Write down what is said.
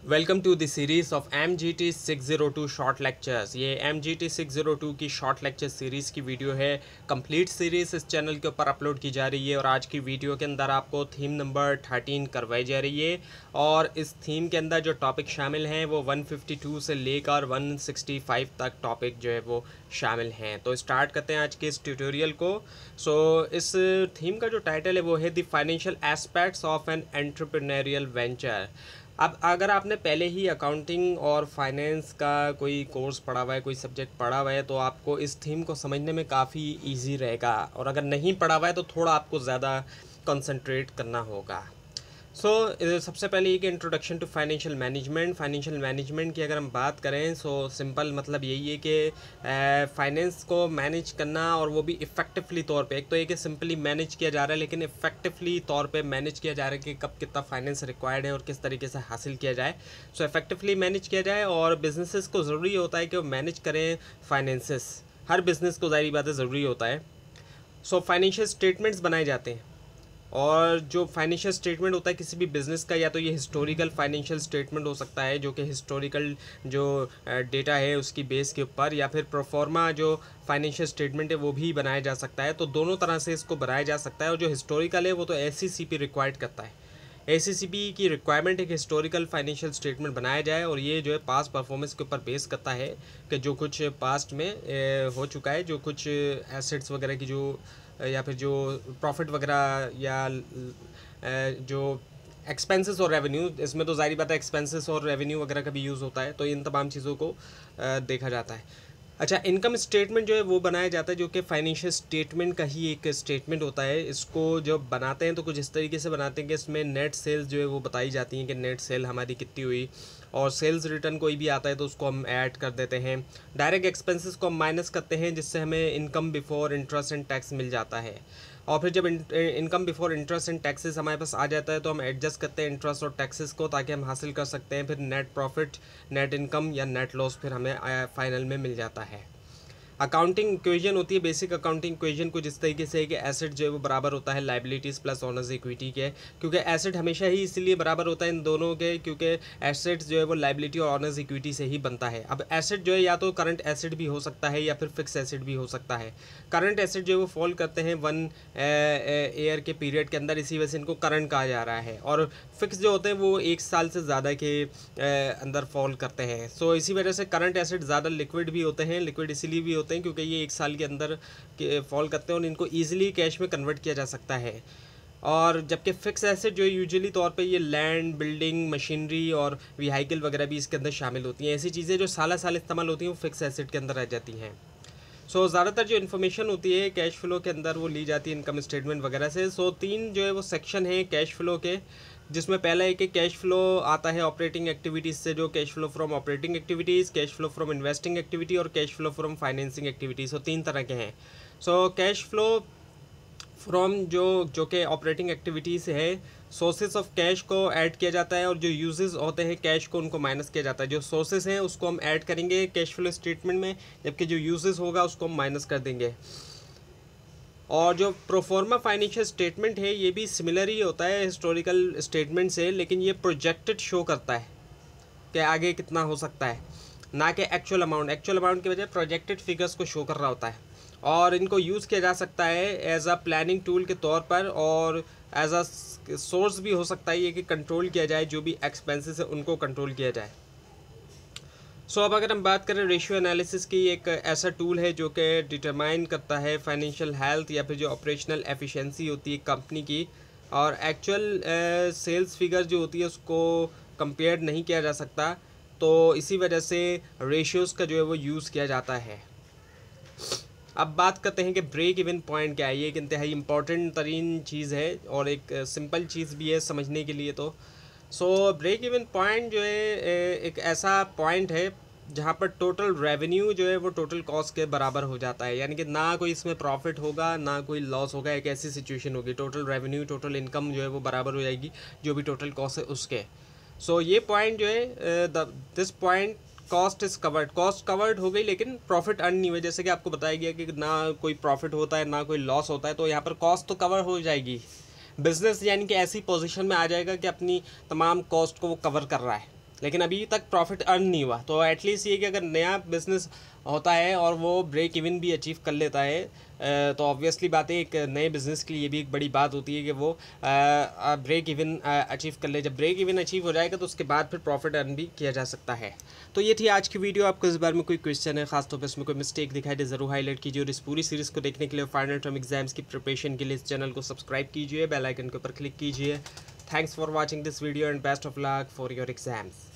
Welcome to the series of MGT 602 short lectures. ये MGT 602 की short lecture series की video है। Complete series इस चैनल के ऊपर अपलोड की जा रही है और आज की वीडियो के अंदर आपको थीम नंबर 13 करवाई जा रही है। और इस थीम के अंदर जो टॉपिक शामिल हैं वो 152 से लेकर 165 तक टॉपिक जो है वो शामिल हैं। तो स्टार्ट करते हैं आज के इस ट्यूटोरियल को। इस थीम का जो टाइटल है वो है the financial aspects of an entrepreneurial venture. अब अगर आपने पहले ही अकाउंटिंग और फाइनेंस का कोई कोर्स पढ़ा हुआ है, कोई सब्जेक्ट पढ़ा हुआ है, तो आपको इस थीम को समझने में काफ़ी इजी रहेगा। और अगर नहीं पढ़ा हुआ है तो थोड़ा आपको ज़्यादा कंसंट्रेट करना होगा। सबसे पहले एक इंट्रोडक्शन टू फाइनेंशियल मैनेजमेंट की अगर हम बात करें सिंपल मतलब यही है कि फाइनेंस को मैनेज करना और वो भी इफ़ेक्टिवली तौर पे। एक तो एक सिंपली मैनेज किया जा रहा है, लेकिन इफ़ेक्टिवली तौर पे मैनेज किया जा रहा है कि कब कितना फाइनेंस रिक्वायर्ड है और किस तरीके से हासिल किया जाए। इफ़ेक्टिवली मैनेज किया जाए और बिजनेसेस को ज़रूरी होता है कि वो मैनेज करें फाइनेंसेस। हर बिज़नेस को ज़ाहिर बात है ज़रूरी होता है। फाइनेंशियल स्टेटमेंट्स बनाए जाते हैं और जो फाइनेंशियल स्टेटमेंट होता है किसी भी बिज़नेस का, या तो ये हिस्टोरिकल फाइनेंशियल स्टेटमेंट हो सकता है जो कि हिस्टोरिकल जो डेटा है उसकी बेस के ऊपर, या फिर प्रोफॉर्मा जो फाइनेंशियल स्टेटमेंट है वो भी बनाया जा सकता है। तो दोनों तरह से इसको बनाया जा सकता है। और जो हिस्टोरिकल है वो तो SCCP रिक्वायर्ड करता है। SCCP की रिक्वायरमेंट एक हिस्टोरिकल फाइनेंशियल स्टेटमेंट बनाया जाए और ये जो है पास्ट परफॉर्मेंस के ऊपर बेस करता है कि जो कुछ पास्ट में हो चुका है, जो कुछ एसेट्स वगैरह की जो या फिर जो प्रॉफिट वगैरह या जो एक्सपेंसेस और रेवेन्यू, इसमें तो ज़ाहिर बात है एक्सपेंसेस और रेवेन्यू वगैरह का भी यूज़ होता है, तो इन तमाम चीज़ों को देखा जाता है। अच्छा, इनकम स्टेटमेंट जो है वो बनाया जाता है जो कि फाइनेंशियल स्टेटमेंट का ही एक स्टेटमेंट होता है। इसको जब बनाते हैं तो कुछ इस तरीके से बनाते हैं कि इसमें नेट सेल्स जो है वो बताई जाती हैं कि नेट सेल हमारी कितनी हुई, और सेल्स रिटर्न कोई भी आता है तो उसको हम ऐड कर देते हैं। डायरेक्ट एक्सपेंसेस को हम माइनस करते हैं जिससे हमें income before interest and tax मिल जाता है। और फिर जब income before interest and taxes हमारे पास आ जाता है तो हम एडजस्ट करते हैं इंटरेस्ट और टैक्सेस को, ताकि हम हासिल कर सकते हैं फिर नेट प्रॉफिट, नेट इनकम या नेट लॉस फिर हमें फाइनल में मिल जाता है। अकाउंटिंग इक्वेशन होती है, बेसिक अकाउंटिंग इक्वेशन कुछ इस तरीके से है कि एसेट जो है वो बराबर होता है लाइबिलिटीज़ प्लस ऑनर्स इक्विटी के, क्योंकि एसेट हमेशा ही इसलिए बराबर होता है इन दोनों के क्योंकि एसेट्स जो है वो लाइबिलिटी और ऑनर्स इक्विटी से ही बनता है। अब एसेट जो है या तो करंट एसेट भी हो सकता है या फिर फिक्स एसेट भी हो सकता है। करंट एसेट जो है वो फॉल करते हैं 1 ईयर के पीरियड के अंदर, इसी वजह से इनको करंट कहा जा रहा है। और फिक्स जो होते हैं वो 1 साल से ज़्यादा के अंदर फॉल करते हैं। इसी वजह से करंट एसेट ज़्यादा लिक्विड भी होते हैं, लिक्विड इसीलिए भी होते हैं क्योंकि ये 1 साल के अंदर फॉल करते हैं और इनको ईजिली कैश में कन्वर्ट किया जा सकता है। और जबकि फिक्स एसेट जो है यूजुअली तौर पे ये लैंड, बिल्डिंग, मशीनरी और व्हीकल वगैरह भी इसके अंदर शामिल होती हैं। ऐसी चीज़ें जो साल साल इस्तेमाल होती हैं वो फिक्स एसेट के अंदर रह जाती हैं। ज़्यादातर जो इन्फॉर्मेशन होती है कैश फ्लो के अंदर वो ली जाती है इनकम स्टेटमेंट वगैरह से। 3 जो है वो सेक्शन है कैश फ्लो के, जिसमें पहला एक कैश फ्लो आता है ऑपरेटिंग एक्टिविटीज़ से, जो cash flow from operating activities, cash flow from investing activity और cash flow from financing activities. 3 तरह के हैं। कैश फ्लो फ्रॉम जो कि ऑपरेटिंग एक्टिविटीज़ है, सोर्सेज ऑफ कैश को ऐड किया जाता है और जो यूजेस होते हैं कैश को उनको माइनस किया जाता है। जो सोर्सेज हैं उसको हम ऐड करेंगे कैश फ्लो स्टेटमेंट में, जबकि जो यूजेस होगा उसको हम माइनस कर देंगे। और जो प्रोफॉर्मा फाइनेंशियल स्टेटमेंट है ये भी सिमिलर ही होता है हिस्टोरिकल स्टेटमेंट से, लेकिन ये प्रोजेक्टेड शो करता है कि आगे कितना हो सकता है, ना कि एक्चुअल अमाउंट की बजाय प्रोजेक्टेड फिगर्स को शो कर रहा होता है। और इनको यूज़ किया जा सकता है एज अ प्लानिंग टूल के तौर पर, और एज अ सोर्स भी हो सकता है ये कि कंट्रोल किया जाए, जो भी एक्सपेंसेस है उनको कंट्रोल किया जाए। अब अगर हम बात करें रेशियो एनालिसिस की, एक ऐसा टूल है जो कि डिटरमाइन करता है फाइनेंशियल हेल्थ या फिर जो ऑपरेशनल एफिशिएंसी होती है कंपनी की, और एक्चुअल सेल्स फिगर जो होती है उसको कंपेयर नहीं किया जा सकता, तो इसी वजह से रेशियोज़ का जो है वो यूज़ किया जाता है। अब बात करते हैं कि ब्रेक इवन पॉइंट क्या है। ये एक इंतहाई इम्पॉर्टेंट तरीन चीज़ है और एक सिंपल चीज़ भी है समझने के लिए। ब्रेक इवन पॉइंट जो है एक ऐसा पॉइंट है जहाँ पर टोटल रेवेन्यू जो है वो टोटल कॉस्ट के बराबर हो जाता है, यानी कि ना कोई इसमें प्रॉफिट होगा ना कोई लॉस होगा। एक ऐसी सिचुएशन होगी, टोटल रेवेन्यू, टोटल इनकम जो है वो बराबर हो जाएगी जो भी टोटल कॉस्ट है उसके। ये पॉइंट जो है this point cost is covered, cost covered हो गई लेकिन प्रॉफिट अर्न नहीं हुआ। जैसे कि आपको बताया गया कि ना कोई प्रॉफिट होता है ना कोई लॉस होता है, तो यहाँ पर कॉस्ट तो कवर हो जाएगी। बिजनेस यानी कि ऐसी पोजीशन में आ जाएगा कि अपनी तमाम कॉस्ट को वो कवर कर रहा है। लेकिन अभी तक प्रॉफिट अर्न नहीं हुआ। तो एटलीस्ट ये कि अगर नया बिजनेस होता है और वो ब्रेक इवन भी अचीव कर लेता है तो ऑब्वियसली बात है, एक नए बिज़नेस के लिए ये भी एक बड़ी बात होती है कि वो ब्रेक इवन अचीव कर ले। जब ब्रेक इवन अचीव हो जाएगा तो उसके बाद फिर प्रॉफिट अर्न भी किया जा सकता है। तो ये थी आज की वीडियो। आपको इस बारे में कोई क्वेश्चन है, खासतौर पर इसमें कोई मिस्टेक दिखाई दे, ज़रूर हाईलाइट कीजिए। और इस पूरी सीरीज़ को देखने के लिए, फाइनल टर्म एग्जाम्स की प्रिपरेशन के लिए इस चैनल को सब्सक्राइब कीजिए, बेल आइकन के ऊपर क्लिक कीजिए। Thanks for watching this video and best of luck for your exams.